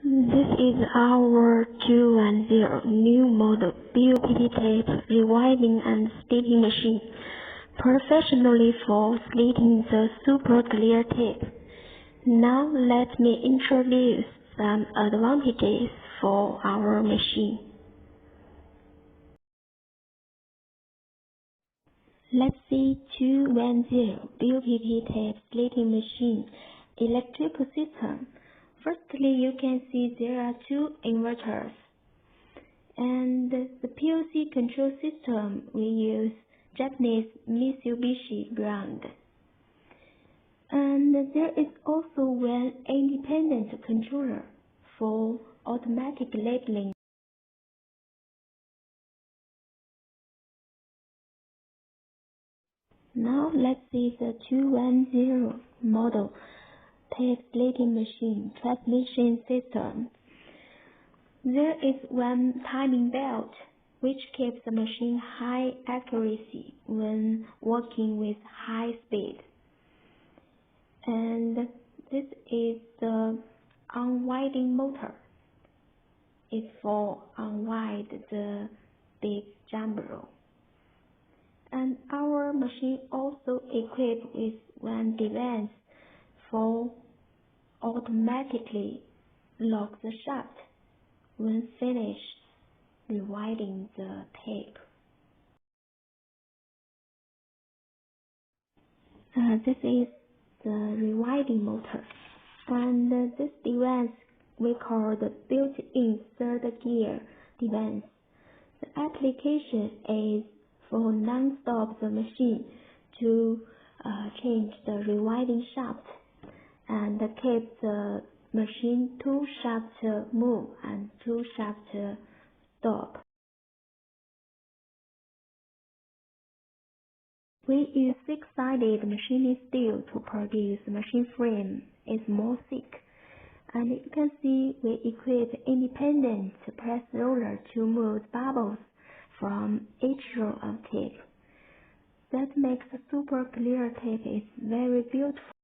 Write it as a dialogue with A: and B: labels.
A: This is our 210 new model BOPP tape rewinding and slitting machine, professionally for slitting the super clear tape. Now let me introduce some advantages for our machine. Let's see 210 BOPP tape slitting machine electrical system. Firstly, you can see there are two inverters. And the PLC control system, we use Japanese Mitsubishi brand. And there is also one independent controller for automatic labeling. Now let's see the 210 model tape slitting machine transmission system. There is one timing belt which keeps the machine high accuracy when working with high speed. And this is the unwinding motor. It's for unwind the big jumbo. And our machine also equipped with one device for automatically lock the shaft when finished rewinding the tape. This is the rewinding motor, and this device we call the built-in third gear device. The application is for non-stop the machine to change the rewinding shaft and keep the machine two shafts move and two shafts stop. We use six-sided machined steel to produce machine frame. It's more thick. And you can see we equip independent press roller to move bubbles from each row of tape. That makes the super clear tape is very beautiful.